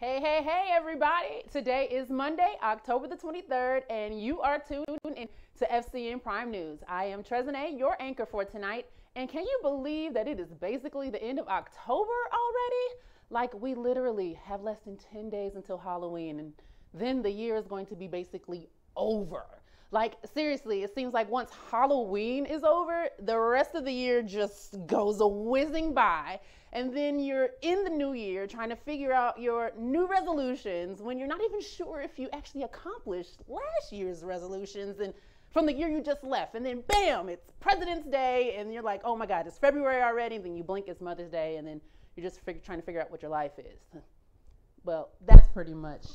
Hey, everybody. Today is Monday, October the 23rd, and you are tuned in to FCN Prime News. I am Trezene, your anchor for tonight. And can you believe that it is basically the end of October already? Like, we literally have less than 10 days until Halloween, and then the year is going to be basically over. Like, seriously, it seems like once Halloween is over, the rest of the year just goes whizzing by. And then you're in the new year trying to figure out your new resolutions when you're not even sure if you actually accomplished last year's resolutions and from the year you just left. And then bam, it's President's Day and you're like, oh my God, it's February already. And then you blink, it's Mother's Day. And then you're just trying to figure out what your life is. Well, that's pretty much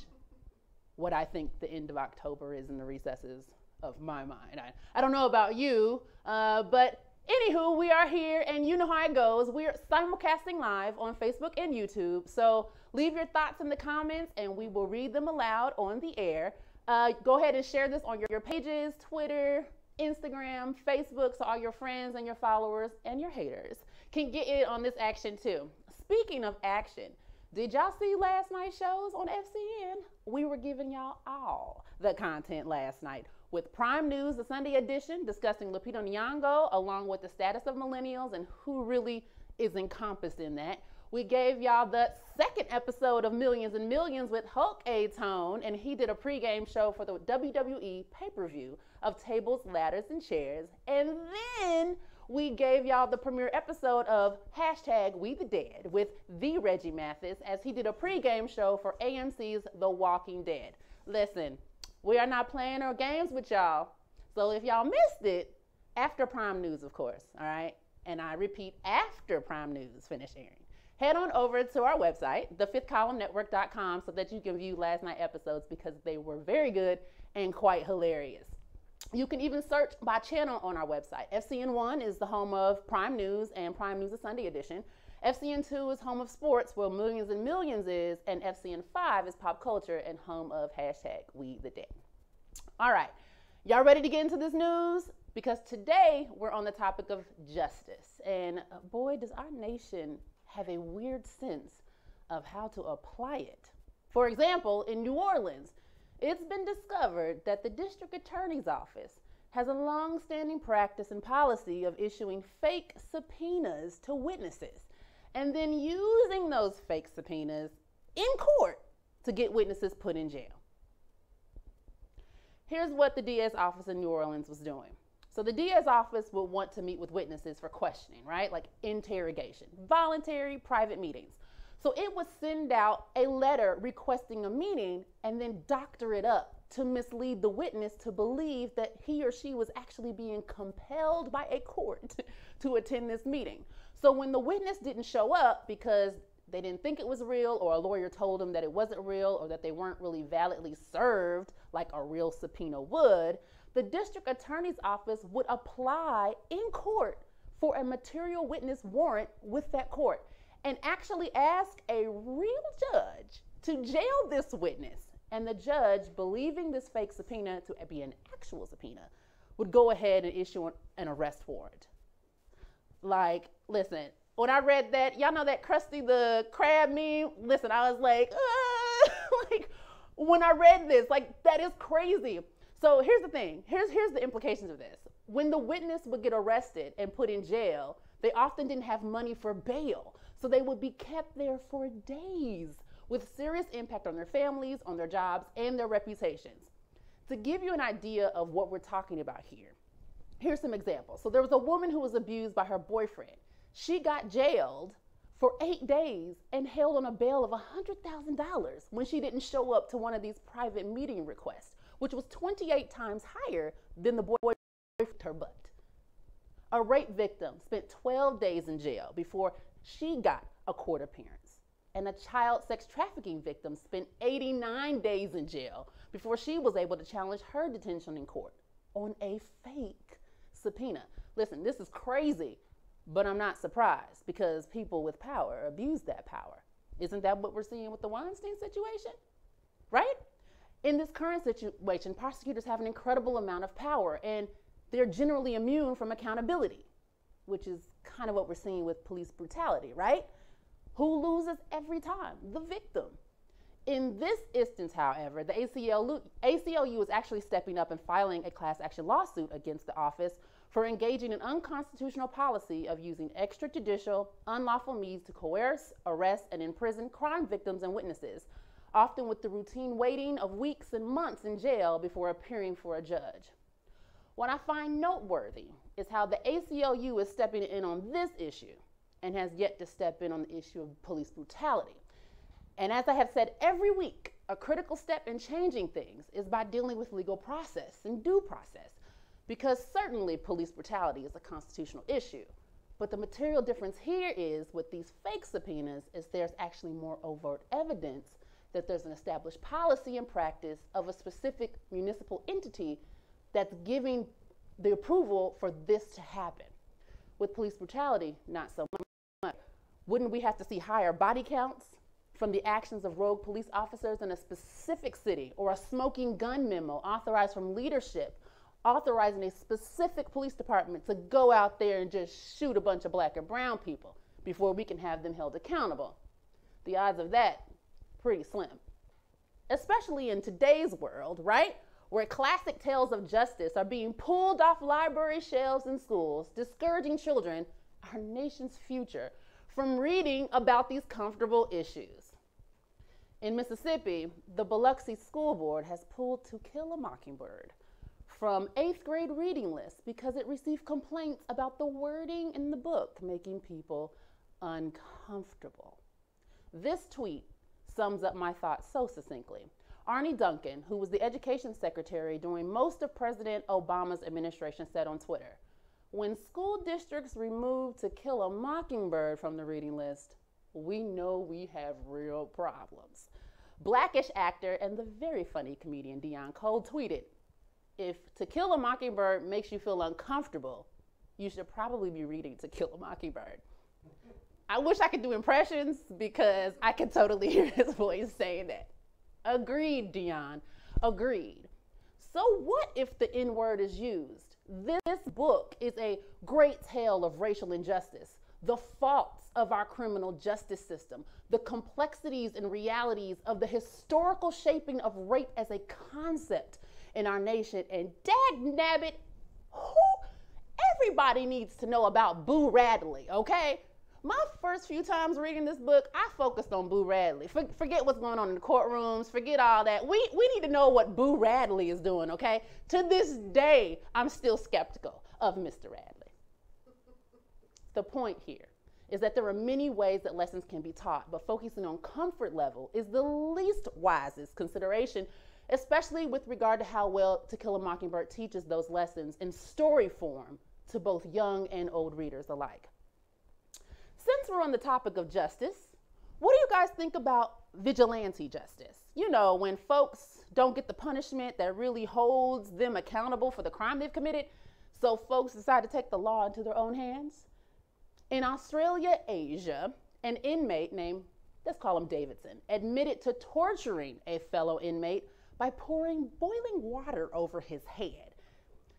what I think the end of October is in the recesses of my mind. I don't know about you, but anywho, we are here and you know how it goes. We are simulcasting live on Facebook and YouTube. So leave your thoughts in the comments and we will read them aloud on the air. Go ahead and share this on your pages, Twitter, Instagram, Facebook, so all your friends and your followers and your haters can get in on this action too. Speaking of action, did y'all see last night's shows on FCN? We were giving y'all all the content last night with Prime News, the Sunday edition, discussing Lupita Nyong'o, along with the status of millennials and who really is encompassed in that. We gave y'all the second episode of Millions and Millions with Hulk A-Tone, and he did a pregame show for the WWE pay-per-view of Tables, Ladders, and Chairs. And then we gave y'all the premiere episode of #WeTheDead with the Reggie Mathis as he did a pregame show for AMC's The Walking Dead. Listen, we are not playing our games with y'all. So if y'all missed it, after Prime News, of course, all right? And I repeat, after Prime News finished airing, head on over to our website, thefifthcolumnnetwork.com, so that you can view last night's episodes because they were very good and quite hilarious. You can even search by channel on our website. FCN One is the home of Prime News and Prime News, the Sunday edition. FCN 2 is home of sports, where Millions and Millions is, and FCN 5 is pop culture and home of #WeTheDead. All right, y'all ready to get into this news? Because today we're on the topic of justice, and boy, does our nation have a weird sense of how to apply it. For example, in New Orleans, it's been discovered that the district attorney's office has a long-standing practice and policy of issuing fake subpoenas to witnesses and then using those fake subpoenas in court to get witnesses put in jail. Here's what the DS office in New Orleans was doing. So the DS office would want to meet with witnesses for questioning, right? Like interrogation, voluntary private meetings. So it would send out a letter requesting a meeting and then doctor it up to mislead the witness to believe that he or she was actually being compelled by a court to attend this meeting. So when the witness didn't show up because they didn't think it was real, or a lawyer told them that it wasn't real, or that they weren't really validly served like a real subpoena would, the district attorney's office would apply in court for a material witness warrant with that court and actually ask a real judge to jail this witness. And the judge, believing this fake subpoena to be an actual subpoena, would go ahead and issue an arrest warrant. Like, listen, when I read that, y'all know that Krusty the Krab meme? Listen, I was like, like, when I read this, like, that is crazy. So here's the thing. Here's the implications of this. When the witness would get arrested and put in jail, they often didn't have money for bail. So they would be kept there for days with serious impact on their families, on their jobs, and their reputations. To give you an idea of what we're talking about here, here's some examples. So there was a woman who was abused by her boyfriend. She got jailed for 8 days and held on a bail of $100,000 when she didn't show up to one of these private meeting requests, which was 28 times higher than the boyfriend her butt. A rape victim spent 12 days in jail before she got a court appearance. And a child sex trafficking victim spent 89 days in jail before she was able to challenge her detention in court on a fake subpoena. Listen, this is crazy, but I'm not surprised because people with power abuse that power. Isn't that what we're seeing with the Weinstein situation? Right? In this current situation, prosecutors have an incredible amount of power and they're generally immune from accountability, which is kind of what we're seeing with police brutality, right? Who loses every time? The victim. In this instance, however, the ACLU is actually stepping up and filing a class action lawsuit against the office for engaging in unconstitutional policy of using extrajudicial, unlawful means to coerce, arrest, and imprison crime victims and witnesses, often with the routine waiting of weeks and months in jail before appearing for a judge. What I find noteworthy is how the ACLU is stepping in on this issue and has yet to step in on the issue of police brutality. And as I have said every week, a critical step in changing things is by dealing with legal process and due process, because certainly police brutality is a constitutional issue. But the material difference here is with these fake subpoenas is there's actually more overt evidence that there's an established policy and practice of a specific municipal entity that's giving the approval for this to happen. With police brutality, not so much. Wouldn't we have to see higher body counts from the actions of rogue police officers in a specific city, or a smoking gun memo authorized from leadership, authorizing a specific police department to go out there and just shoot a bunch of black and brown people before we can have them held accountable? The odds of that, pretty slim. Especially in today's world, right? Where classic tales of justice are being pulled off library shelves in schools, discouraging children, our nation's future, from reading about these comfortable issues. In Mississippi, the Biloxi School Board has pulled To Kill a Mockingbird from 8th grade reading lists because it received complaints about the wording in the book making people uncomfortable. This tweet sums up my thoughts so succinctly. Arne Duncan, who was the education secretary during most of President Obama's administration, said on Twitter, "When school districts remove To Kill a Mockingbird from the reading list, we know we have real problems." Blackish actor and the very funny comedian Deon Cole tweeted, "If To Kill a Mockingbird makes you feel uncomfortable, you should probably be reading To Kill a Mockingbird." I wish I could do impressions because I could totally hear his voice saying that. Agreed, Deon, agreed. So what if the N-word is used? This book is a great tale of racial injustice, the faults of our criminal justice system, the complexities and realities of the historical shaping of rape as a concept in our nation, and dagnabbit, everybody needs to know about Boo Radley, okay? My first few times reading this book, I focused on Boo Radley. Forget what's going on in the courtrooms, forget all that. We need to know what Boo Radley is doing, okay? To this day, I'm still skeptical of Mr. Radley. The point here is that there are many ways that lessons can be taught, but focusing on comfort level is the least wisest consideration, especially with regard to how well To Kill a Mockingbird teaches those lessons in story form to both young and old readers alike. Since we're on the topic of justice, what do you guys think about vigilante justice? You know, when folks don't get the punishment that really holds them accountable for the crime they've committed, so folks decide to take the law into their own hands. In Australia, Asia, an inmate named, let's call him Davidson, admitted to torturing a fellow inmate by pouring boiling water over his head.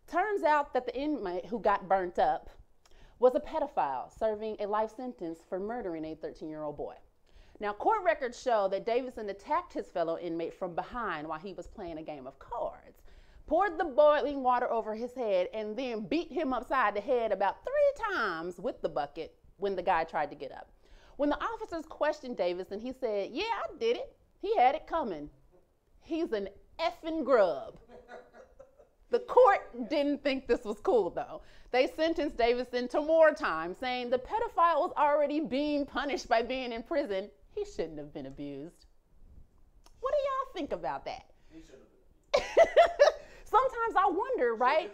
Turns out that the inmate who got burnt up was a pedophile serving a life sentence for murdering a 13-year-old boy. Now, court records show that Davidson attacked his fellow inmate from behind while he was playing a game of cards, poured the boiling water over his head, and then beat him upside the head about 3 times with the bucket when the guy tried to get up. When the officers questioned Davidson, he said, "Yeah, I did it. He had it coming. He's an effing grub." The court didn't think this was cool, though. They sentenced Davidson to more time, saying the pedophile was already being punished by being in prison. He shouldn't have been abused. What do y'all think about that? He shouldn't have been. Sometimes I wonder, right?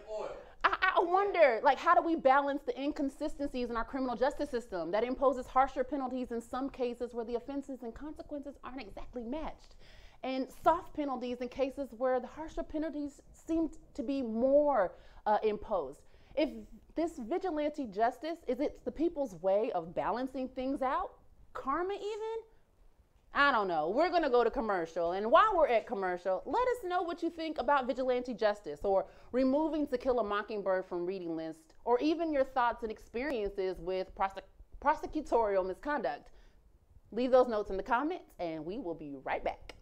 I wonder, like, how do we balance the inconsistencies in our criminal justice system that imposes harsher penalties in some cases where the offenses and consequences aren't exactly matched, and soft penalties in cases where the harsher penalties seem to be more imposed? If this vigilante justice, is it the people's way of balancing things out? Karma even? I don't know. We're going to go to commercial. And while we're at commercial, let us know what you think about vigilante justice, or removing To Kill a Mockingbird from reading list, or even your thoughts and experiences with prosecutorial misconduct. Leave those notes in the comments, and we will be right back.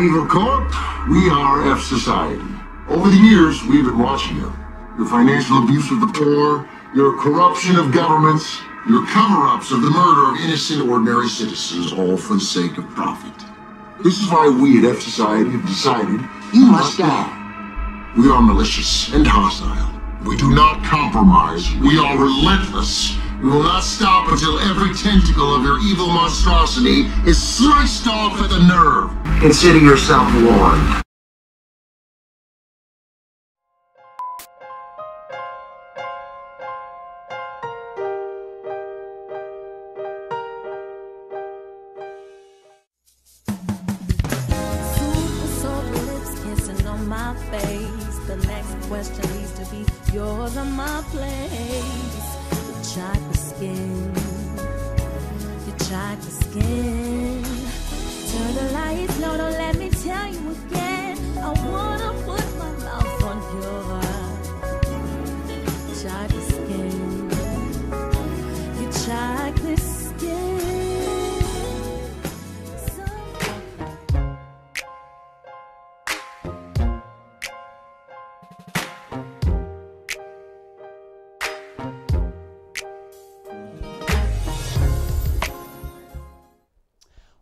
Evil Corp. We are F Society. Over the years, we've been watching you. Your financial abuse of the poor, your corruption of governments, your cover-ups of the murder of innocent, ordinary citizens, all for the sake of profit. This is why we at F Society have decided you must die. We are malicious and hostile. We do not compromise. We are relentless. We will not stop until every tentacle of your evil monstrosity is sliced off at the nerve. Consider yourself warned. The next question needs to be yours on my place. Your chocolate skin, your chocolate skin. Turn the lights low, don't let me tell you again. I wanna put my mouth on your chocolate skin, your chocolate skin.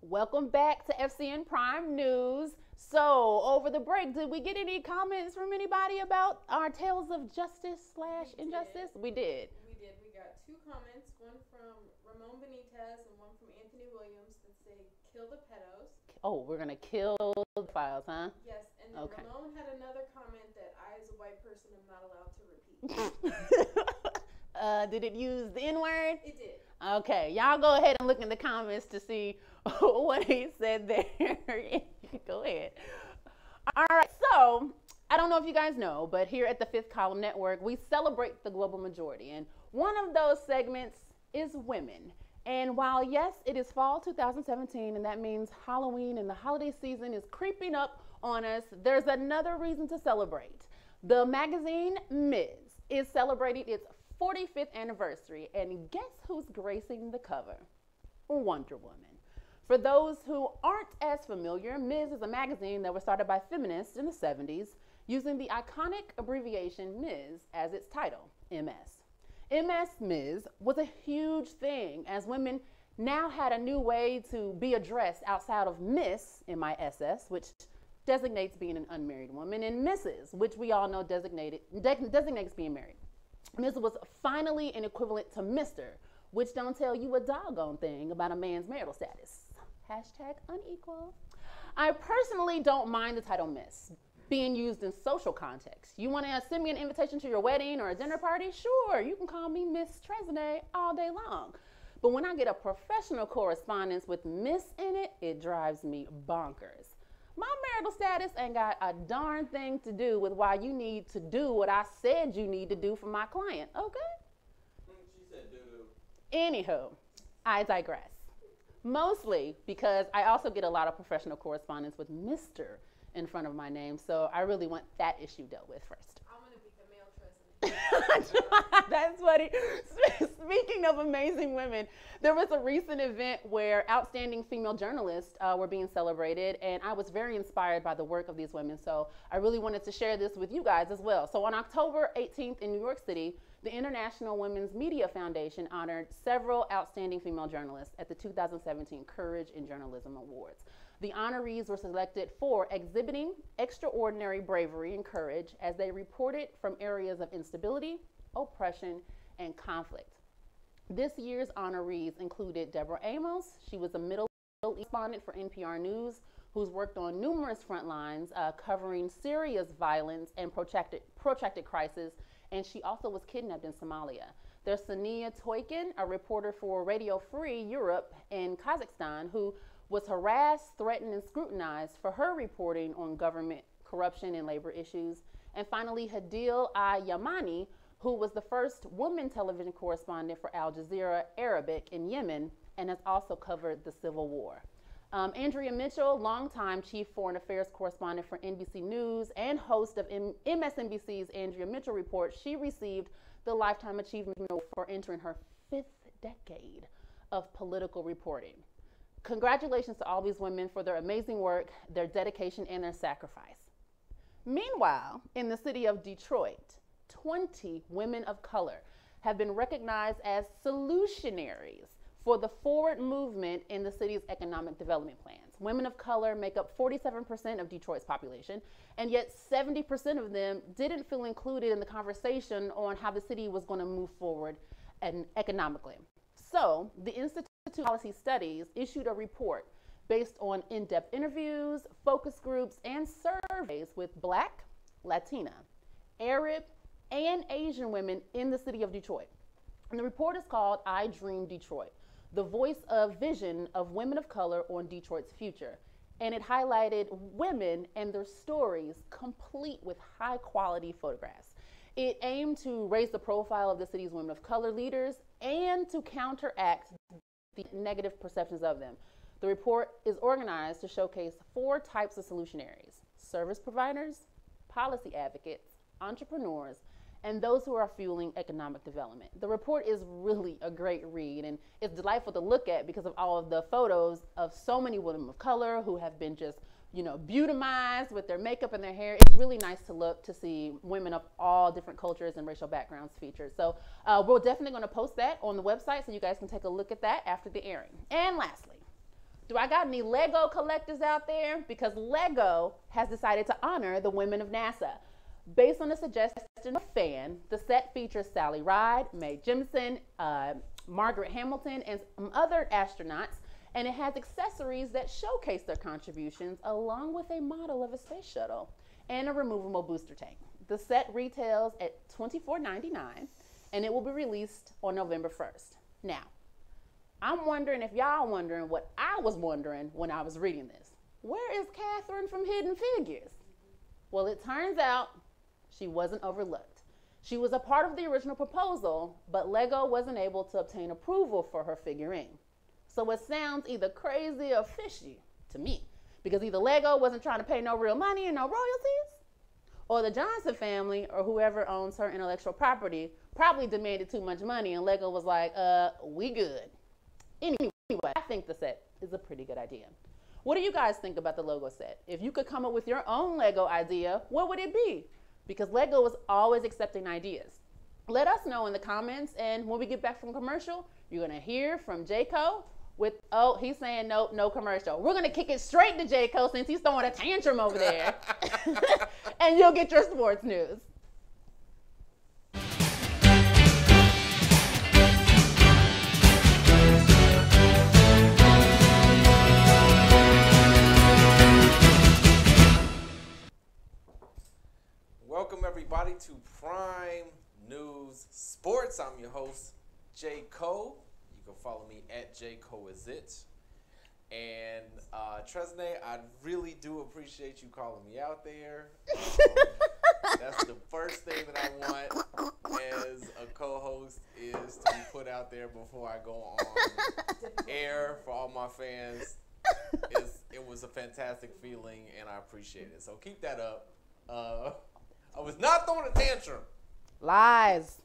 Welcome back to FCN Prime News. So, over the break, did we get any comments from anybody about our tales of justice/injustice? We did. We got two comments, one from Ramon Benitez and one from Anthony Williams that say, kill the pedos. Oh, we're going to kill the files, huh? Yes, and then Okay. Ramon had another comment that I, as a white person, am not allowed to repeat. Did it use the N-word? It did. Okay, y'all go ahead and look in the comments to see what he said there. Go ahead. All right, so I don't know if you guys know, but here at the Fifth Column Network, we celebrate the global majority. And one of those segments is women. And while, yes, it is fall 2017, and that means Halloween and the holiday season is creeping up on us, there's another reason to celebrate. The magazine Ms. is celebrating its 45th anniversary, and guess who's gracing the cover? Wonder Woman. For those who aren't as familiar, Ms. is a magazine that was started by feminists in the 70s using the iconic abbreviation Ms. as its title, MS. Ms. was a huge thing as women now had a new way to be addressed outside of Miss, M-I-S-S, which designates being an unmarried woman, and Mrs., which we all know designates being married. Ms. was finally an equivalent to Mr., which don't tell you a doggone thing about a man's marital status. Hashtag unequal. I personally don't mind the title Miss being used in social context. You want to send me an invitation to your wedding or a dinner party? Sure, you can call me Miss Trezene all day long. But when I get a professional correspondence with Miss in it, it drives me bonkers. My marital status ain't got a darn thing to do with why you need to do what I said you need to do for my client, okay? She said doo-doo. Anywho, I digress. Mostly because I also get a lot of professional correspondence with Mr. in front of my name, so I really want that issue dealt with first. I'm going to be the male Trezene. That's funny. Speaking of amazing women, there was a recent event where outstanding female journalists were being celebrated, and I was very inspired by the work of these women, so I really wanted to share this with you guys as well. So on October 18th in New York City, the International Women's Media Foundation honored several outstanding female journalists at the 2017 Courage in Journalism Awards. The honorees were selected for exhibiting extraordinary bravery and courage as they reported from areas of instability, oppression, and conflict. This year's honorees included Deborah Amos. She was a Middle East respondent for NPR News who's worked on numerous front lines covering Syria's violence and protracted crisis, and she also was kidnapped in Somalia. There's Sania Toykin, a reporter for Radio Free Europe in Kazakhstan, who was harassed, threatened, and scrutinized for her reporting on government corruption and labor issues. And finally, Hadil Yamani, who was the first woman television correspondent for Al Jazeera Arabic in Yemen and has also covered the Civil War. Andrea Mitchell, longtime chief foreign affairs correspondent for NBC News and host of MSNBC's Andrea Mitchell Report, she received the Lifetime Achievement Award for entering her 5th decade of political reporting. Congratulations to all these women for their amazing work, their dedication, and their sacrifice. Meanwhile, in the city of Detroit, 20 women of color have been recognized as solutionaries for the forward movement in the city's economic development plans. Women of color make up 47% of Detroit's population, and yet 70% of them didn't feel included in the conversation on how the city was going to move forward and economically. So the Institute of Policy Studies issued a report based on in-depth interviews, focus groups, and surveys with Black, Latina, Arab, and Asian women in the city of Detroit. And the report is called I Dream Detroit, the voice of vision of women of color on Detroit's future. And it highlighted women and their stories, complete with high quality photographs. It aimed to raise the profile of the city's women of color leaders and to counteract the negative perceptions of them. The report is organized to showcase 4 types of solutionaries: service providers, policy advocates, entrepreneurs, and those who are fueling economic development. The report is really a great read, and it's delightful to look at because of all of the photos of so many women of color who have been just, beautimized with their makeup and their hair. It's really nice to look to see women of all different cultures and racial backgrounds featured. So we're definitely going to post that on the website so you guys can take a look at that after the airing. And lastly, do I got any Lego collectors out there? Because Lego has decided to honor the women of NASA. Based on the suggestion of a fan, the set features Sally Ride, Mae Jemison, Margaret Hamilton, and some other astronauts, and it has accessories that showcase their contributions, along with a model of a space shuttle and a removable booster tank. The set retails at $24.99, and it will be released on November 1st. Now, I'm wondering if y'all wondering what I was wondering when I was reading this. Where is Catherine from Hidden Figures? Well, it turns out she wasn't overlooked. She was a part of the original proposal, but Lego wasn't able to obtain approval for her figurine. So it sounds either crazy or fishy to me, because either Lego wasn't trying to pay no real money and no royalties, or the Johnson family or whoever owns her intellectual property probably demanded too much money and Lego was like, we good. Anyway, I think the set is a pretty good idea. What do you guys think about the Lego set? If you could come up with your own Lego idea, what would it be? Because Lego is always accepting ideas. Let us know in the comments, and when we get back from commercial, you're gonna hear from J-Co with, oh, he's saying no commercial. We're gonna kick it straight to J-Co since he's throwing a tantrum over there. And you'll get your sports news. Welcome everybody to Prime News Sports. I'm your host, J-Co. You can follow me at JCoIsIt. And Tresnay, I really do appreciate you calling me out there. That's the first thing that I want as a co-host is to be put out there before I go on air for all my fans. It was a fantastic feeling, and I appreciate it. So keep that up. I was not throwing a tantrum. Lies.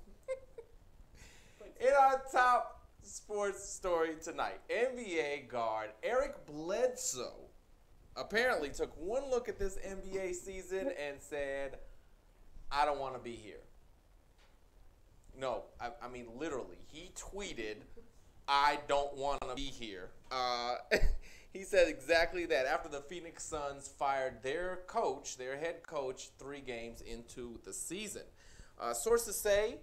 In our top sports story tonight, NBA guard Eric Bledsoe apparently took one look at this NBA season and said, I don't want to be here. No, I mean literally. He tweeted, I don't want to be here. He said exactly that after the Phoenix Suns fired their head coach, 3 games into the season. Sources say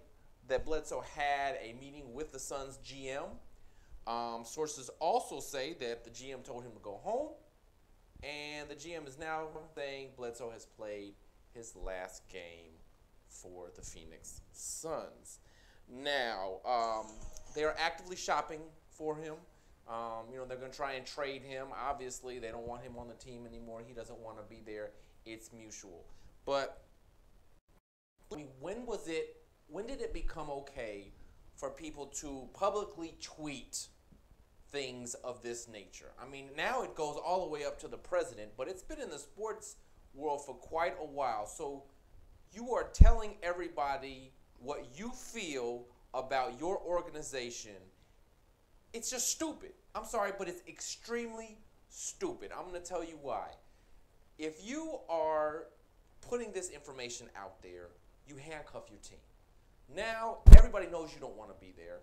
that Bledsoe had a meeting with the Suns GM. Sources also say that the GM told him to go home, and the GM is now saying Bledsoe has played his last game for the Phoenix Suns. Now, they are actively shopping for him. They're going to try and trade him. Obviously, they don't want him on the team anymore. He doesn't want to be there. It's mutual. But I mean, when did it become okay for people to publicly tweet things of this nature? I mean, now it goes all the way up to the president, but it's been in the sports world for quite a while. So you are telling everybody what you feel about your organization. It's just stupid. I'm sorry, but it's extremely stupid. I'm going to tell you why. If you are putting this information out there, you handcuff your team. Now, everybody knows you don't want to be there.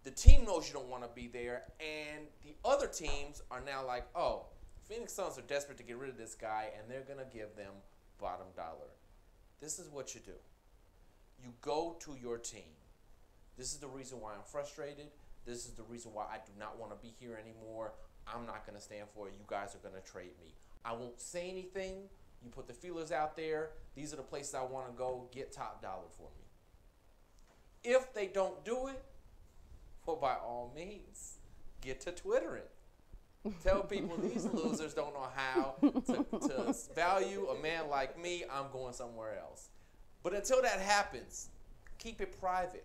The team knows you don't want to be there, and the other teams are now like, oh, Phoenix Suns are desperate to get rid of this guy, and they're going to give them bottom dollar. This is what you do. You go to your team. This is the reason why I'm frustrated. This is the reason why I do not want to be here anymore. I'm not going to stand for it. You guys are going to trade me. I won't say anything. You put the feelers out there. These are the places I want to go. Get top dollar for me. If they don't do it, well, by all means, get to Twittering. Tell people these losers don't know how to value a man like me. I'm going somewhere else. But until that happens, keep it private.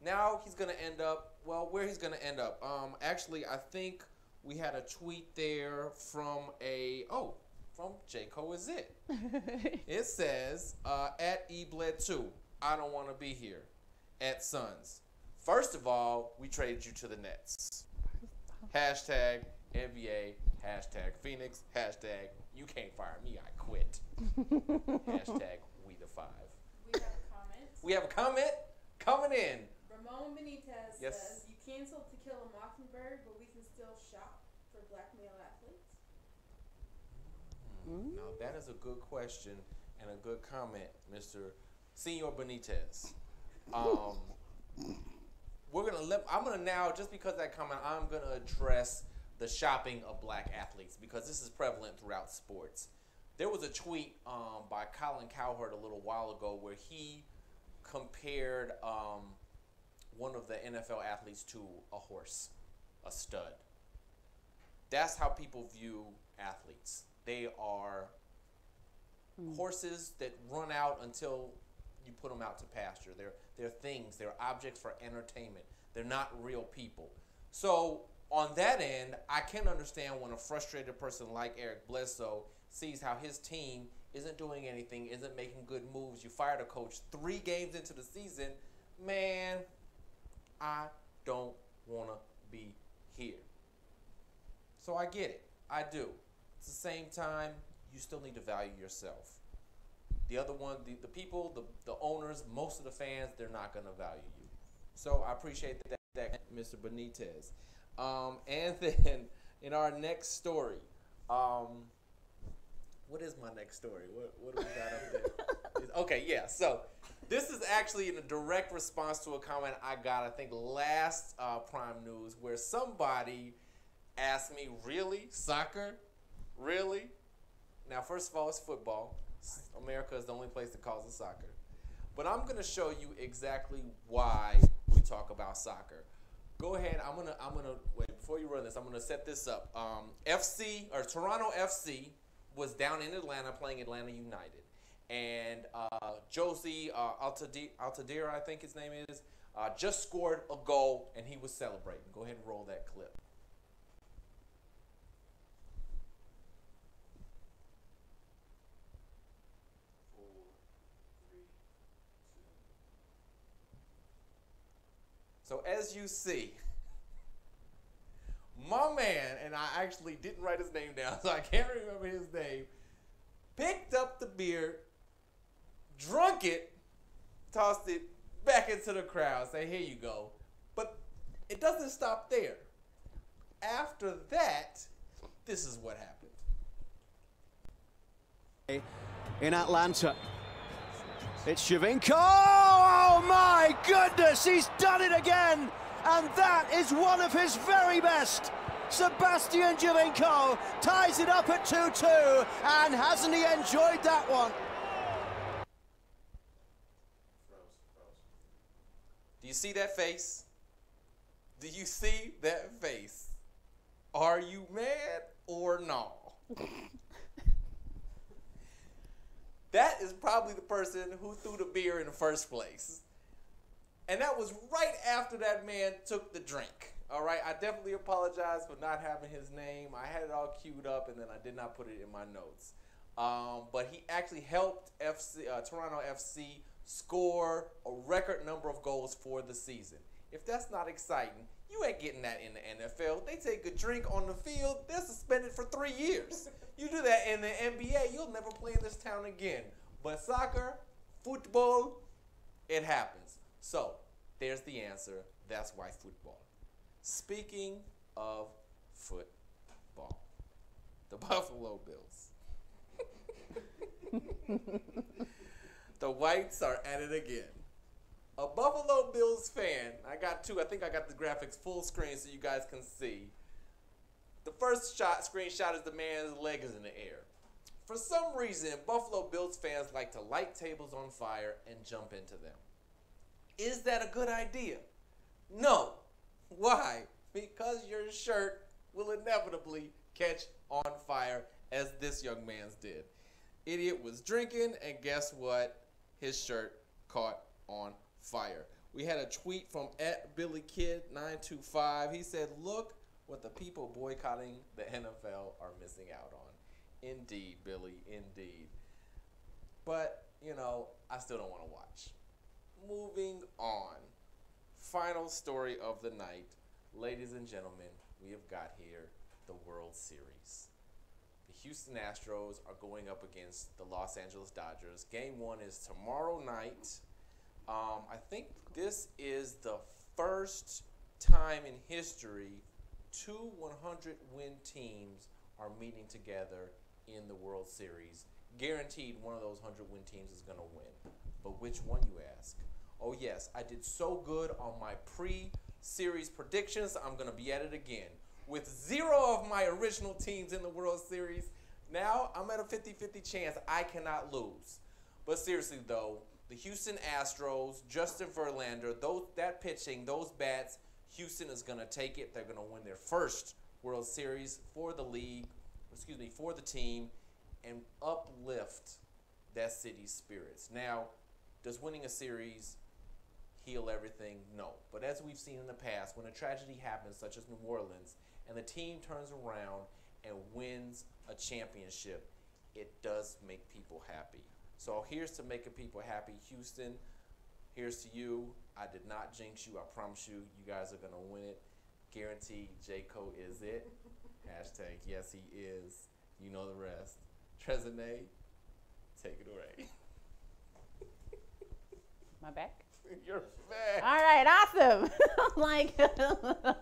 Now he's going to end up, well, where he's going to end up. Actually, I think we had a tweet there from from J. Cole is it. It says, at ebled2, I don't want to be here. At Suns. First of all, we traded you to the Nets. Hashtag NBA, hashtag Phoenix, hashtag you can't fire me, I quit. Hashtag we the five. We have a comment. We have a comment coming in. Ramon Benitez Yes. says, you canceled To Kill a Mockingbird, but we can still shop for black male athletes. Now that is a good question and a good comment, Mr. Senor Benitez. I'm gonna now, just because of that comment, I'm gonna address the shopping of black athletes because this is prevalent throughout sports. There was a tweet by Colin Cowherd a little while ago where he compared one of the NFL athletes to a horse, a stud. That's how people view athletes. They are horses that run out until you put them out to pasture. They're things. They're objects for entertainment. They're not real people. So on that end, I can understand when a frustrated person like Eric Bledsoe sees how his team isn't doing anything, isn't making good moves. You fired a coach 3 games into the season. Man, I don't want to be here. So I get it. I do. At the same time, you still need to value yourself. The other one, the people, the owners, most of the fans, they're not going to value you. So I appreciate that, Mr. Benitez. And then in our next story, what is my next story? What do we got up there? Okay, yeah. So this is actually in a direct response to a comment I got, I think, last Prime News, where somebody asked me, really? Soccer? Really? Now, first of all, it's football. America is the only place that calls it soccer. But I'm going to show you exactly why we talk about soccer. Go ahead. I'm gonna wait before you run this. I'm gonna set this up. Toronto FC was down in Atlanta playing Atlanta United, and Josie Altadira, I think his name is, just scored a goal and he was celebrating. Go ahead and roll that clip. So as you see, my man, and I actually didn't write his name down, so I can't remember his name, picked up the beer, drunk it, tossed it back into the crowd, say, here you go. But it doesn't stop there. After that, this is what happened. In Atlanta. It's Giovinco. Oh my goodness, he's done it again. And that is one of his very best. Sebastian Giovinco ties it up at 2-2. And hasn't he enjoyed that one? Do you see that face? Do you see that face? Are you mad or no? That is probably the person who threw the beer in the first place. And that was right after that man took the drink. All right, I definitely apologize for not having his name. I had it all queued up, and then I did not put it in my notes. But he actually helped Toronto FC score a record number of goals for the season. If that's not exciting, You ain't getting that in the NFL. They take a drink on the field, they're suspended for 3 years. You do that in the NBA, you'll never play in this town again. But soccer, football, it happens. So, there's the answer. That's why football. Speaking of football, the Buffalo Bills. The Whites are at it again. A Buffalo Bills fan, I got two. I think I got the graphics full screen so you guys can see. The first screenshot is the man's leg is in the air. For some reason, Buffalo Bills fans like to light tables on fire and jump into them. Is that a good idea? No. Why? Because your shirt will inevitably catch on fire, as this young man's did. Idiot was drinking, and guess what? His shirt caught on fire. We had a tweet from @BillyKid925. He said, "Look what the people boycotting the NFL are missing out on." Indeed, Billy, indeed. But, you know, I still don't want to watch. Moving on. Final story of the night. Ladies and gentlemen, we have got here the World Series. The Houston Astros are going up against the Los Angeles Dodgers. Game 1 is tomorrow night. I think this is the first time in history 2 100-win teams are meeting together in the World Series. Guaranteed one of those 100-win teams is going to win. But which one, you ask? Oh, yes, I did so good on my pre-series predictions. I'm going to be at it again. With 0 of my original teams in the World Series, now I'm at a 50-50 chance I cannot lose. But seriously, though, the Houston Astros, Justin Verlander, that pitching, those bats, Houston is going to take it. They're going to win their first World Series for the for the team, and uplift that city's spirits. Now, does winning a series heal everything? No. But as we've seen in the past, when a tragedy happens, such as New Orleans, and the team turns around and wins a championship, it does make people happy. So here's to making people happy. Houston, here's to you. I did not jinx you. I promise you, you guys are going to win it. Guaranteed, J-Co is it. Hashtag, yes, he is. You know the rest. Trezene, take it away. My back? You're back. All right, awesome. Like, we thought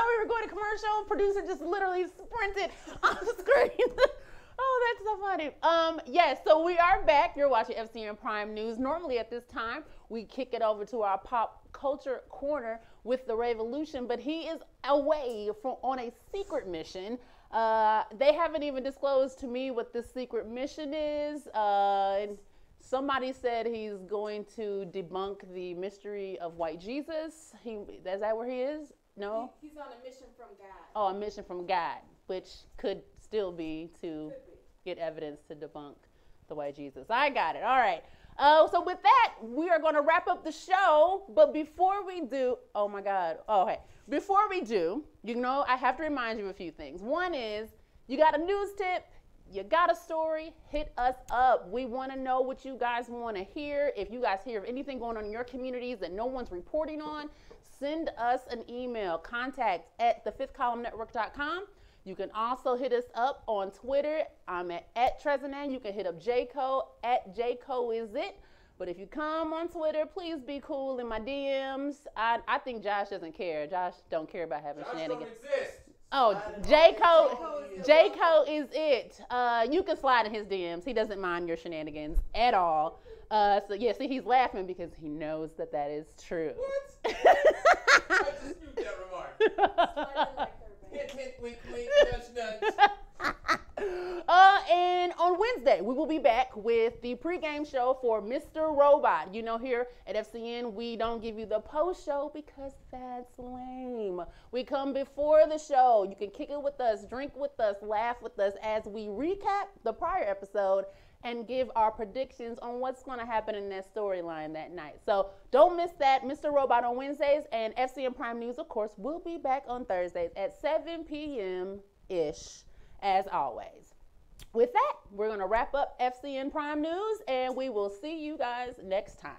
we were going to commercial. Producer just literally sprinted on the screen. Oh, that's so funny. Yes, so we are back. You're watching FCN Prime News. Normally at this time, we kick it over to our pop culture corner with the Revolution, but he is away on a secret mission. They haven't even disclosed to me what this secret mission is. And somebody said he's going to debunk the mystery of white Jesus. Is that where he is? No? He's on a mission from God. Oh, a mission from God, which could still be to get evidence to debunk the white Jesus. I got it. All right. So with that, we are going to wrap up the show. But before we do, oh my God. Oh, hey. Before we do, you know, I have to remind you of a few things. One is, you got a news tip, you got a story, hit us up. We want to know what you guys want to hear. If you guys hear of anything going on in your communities that no one's reporting on, send us an email, contact@thefifthcolumnnetwork.com. You can also hit us up on Twitter. I'm at Trezanan. You can hit up J-Co @JCoIsIt. But if you come on Twitter, please be cool in my DMs. I think Josh doesn't care. Josh don't care about having shenanigans. Josh don't exist. Oh, J-Co is it. You can slide in his DMs. He doesn't mind your shenanigans at all. So yeah, see, he's laughing because he knows that is true. What? I dispute that remark. Hint, hint, wink, wink, nudge, nudge. And on Wednesday, we will be back with the pregame show for Mr. Robot. You know, here at FCN, we don't give you the post show because that's lame. We come before the show. You can kick it with us, drink with us, laugh with us as we recap the prior episode and give our predictions on what's going to happen in that storyline that night. So don't miss that. Mr. Robot on Wednesdays, and FCN Prime News, of course, will be back on Thursdays at 7 p.m.-ish, as always. With that, we're going to wrap up FCN Prime News, and we will see you guys next time.